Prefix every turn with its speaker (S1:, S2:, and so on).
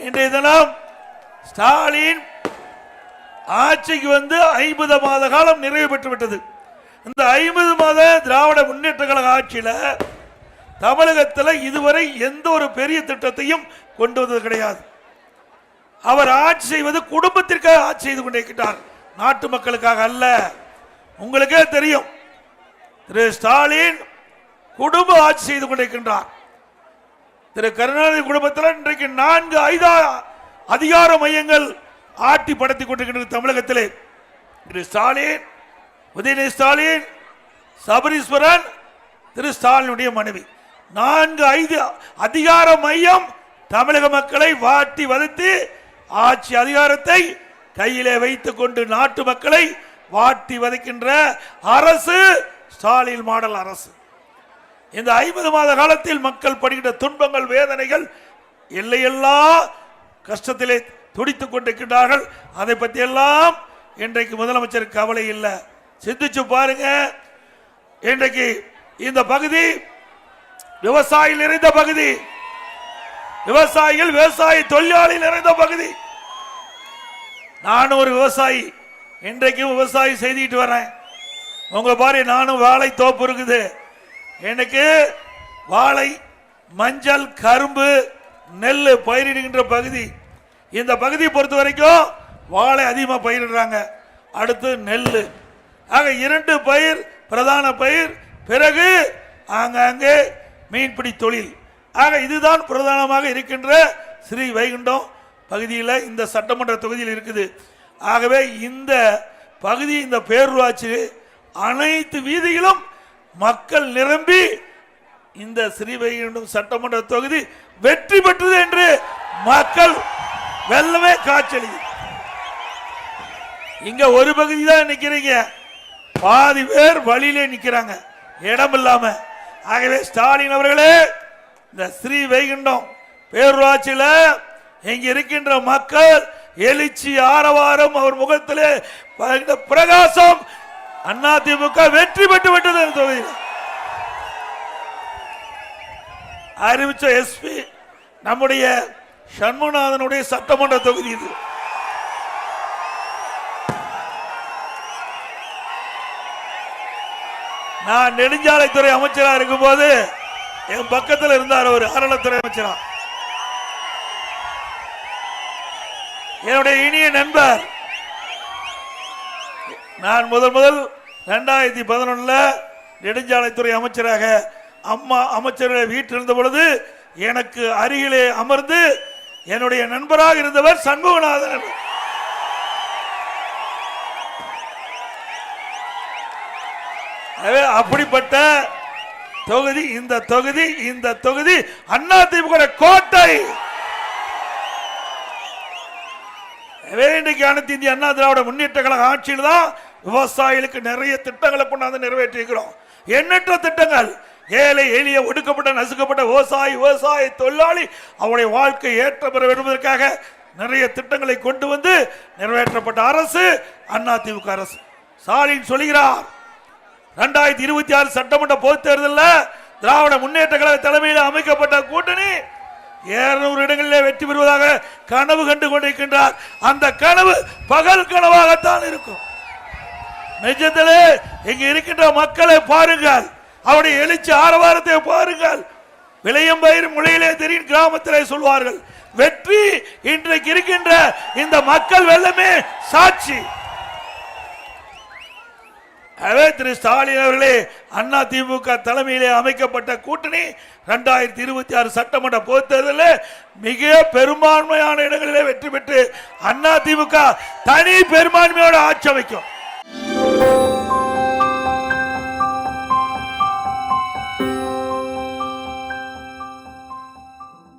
S1: இன்றைய தினம் ஸ்டாலின் ஆட்சிக்கு வந்து 50 மாத காலம் நிறைவு பெற்று விட்டது. இந்த 50 மாத திராவிட முன்னேற்ற கழக ஆட்சியில் தமிழகத்தில் இதுவரை எந்த ஒரு பெரிய திட்டத்தையும் கொண்டு வந்தது கிடையாது. அவர் ஆட்சி செய்வது குடும்பத்திற்காக ஆட்சி செய்து கொண்டிருக்கிறார், நாட்டு மக்களுக்காக அல்ல. உங்களுக்கே தெரியும், திரு ஸ்டாலின் குடும்ப ஆட்சி செய்து கொண்டிருக்கின்றார். திரு கருணாநிதி குடும்பத்தில் இன்றைக்கு 4 அதிகார மையங்கள் ஆட்டி படுத்திக் கொண்டிருக்கின்றது தமிழகத்திலே. திரு ஸ்டாலின், உதயநிதி ஸ்டாலின், சபரீஸ்வரன், திரு ஸ்டாலினுடைய மனைவி, 4 அதிகார மையம் தமிழக மக்களை வாட்டி வதைத்து ஆட்சி அதிகாரத்தை கையிலே வைத்துக் கொண்டு நாட்டு மக்களை வாட்டி வதைக்கின்ற அரசு ஸ்டாலின் மாடல் அரசு. இந்த 50 மாத காலத்தில் மக்கள் படுகின்ற துன்பங்கள், வேதனைகள், எல்லையெல்லா கஷ்டத்திலே துடித்துக் கொண்டிருக்கின்றார்கள். அதை பற்றி எல்லாம் இன்றைக்கு முதலமைச்சருக்கு கவலை இல்லை. சிந்திச்சு பாருங்க, இன்றைக்கு இந்த பகுதி விவசாயிகள் நிறைந்த பகுதி, விவசாயிகள் விவசாய தொழிலாளி நிறைந்த பகுதி. நானும் ஒரு விவசாயி, இன்றைக்கும் விவசாயி செய்திட்டு வரேன். உங்க பாரு, நானும் வாழை தோப்பு இருக்குது. எனக்கு வாழை, மஞ்சள், கரும்பு, நெல் பயிரிடுகின்ற பகுதி. இந்த பகுதியை பொறுத்த வரைக்கும் வாழை அதிகமாக பயிரிடுறாங்க, அடுத்து நெல். ஆக 2 பயிர் பிரதான பயிர், பிறகு ஆங்காங்கே மீன்பிடி தொழில். ஆக இதுதான் பிரதானமாக இருக்கின்ற ஸ்ரீ வைகுண்டம் பகுதியில், இந்த சட்டமன்ற தொகுதியில் இருக்குது. ஆகவே இந்த பகுதி, இந்த பேரூராட்சி அனைத்து வீதிகளும் மக்கள் நிரம்பி இந்த ஸ்ரீ வைகுண்டம் சட்டமன்ற தொகுதி வெற்றி பெற்றது என்று மக்கள் வெள்ளமே காய்ச்சலி. இங்க ஒரு பகுதி தான் நிக்கிறீங்க, பாதி பேர் வழியிலே நிக்கிறாங்க, இடம் இல்லாம. ஆகவே ஸ்டாலின் அவர்களே, இந்த ஸ்ரீ வைகுண்டம் பேரூராட்சியில் இங்க இருக்கின்ற மக்கள் எழுச்சி, ஆரவாரம், அவர் முகத்திலே பிரகாசம், அதிமுக வெற்றி பெற்று விட்டது. தொகுதியில் அறிவிச்ச எஸ்பி நம்முடைய சண்முகநாதனுடைய சட்டமன்ற தொகுதி இது. நான் நெடுஞ்சாலைத்துறை அமைச்சராக இருக்கும் போது என் பக்கத்தில் இருந்தார் ஒரு அறநிலையத்துறை அமைச்சரா, என்னுடைய இனிய நண்பர். நான் முதல் 2011 நெடுஞ்சாலைத்துறை அமைச்சராக அம்மா அமைச்சர்கள் வீட்டில் இருந்த பொழுது எனக்கு அருகிலே அமர்ந்து என்னுடைய நண்பராக இருந்தவர் சண்முகநாதன். அப்படிப்பட்ட தொகுதி இந்த தொகுதி. இந்த தொகுதி அதிமுக கோட்டை. இன்றைக்கு அனைத்து இந்திய அண்ணா திராவிட முன்னேற்ற கழக ஆட்சியில் தான் விவசாயிகளுக்கு நிறைய திட்டங்களை கொண்டாந்து நிறைவேற்றி இருக்கிறோம். எண்ணற்ற திட்டங்கள். ஏழை எளிய ஒடுக்கப்பட்ட நசுக்கப்பட்ட விவசாய தொழிலாளி அவருடைய வாழ்க்கை ஏற்ற பெற வேண்டுவதற்காக நிறைய திட்டங்களை கொண்டு வந்து நிறைவேற்றப்பட்ட அரசு அதிமுக அரசு. ஸ்டாலின் சொல்கிறார், 2026 சட்டமன்ற பொதுத் தேர்தலில் திராவிட முன்னேற்ற கழக தலைமையில் அமைக்கப்பட்ட கூட்டணி 200 இடங்களிலே வெற்றி பெறுவதாக கனவு கண்டு கொண்டிருக்கின்றார். அந்த கனவு பகல் கனவாகத்தான் இருக்கும். நிஜத்திலே இங்க இருக்கின்ற மக்களை பாருங்கள், அவருடைய எழுச்சி ஆரவாரத்தை பாருங்கள். விளையும் பயிர் முளையிலே தெரியும் கிராமத்திலே சொல்வார்கள். வெற்றி இன்றைக்கு இருக்கின்ற இந்த மக்கள் வெள்ளமே சாட்சி. திரு ஸ்டாலின் அவர்களே, அதிமுக தலைமையிலே அமைக்கப்பட்ட கூட்டணி 2026 சட்டமன்ற பொதுத் தேர்தலில் மிக பெரும்பான்மையான இடங்களிலே வெற்றி பெற்று அதிமுக தனி பெரும்பான்மையோடு ஆட்சி அமைக்கும்.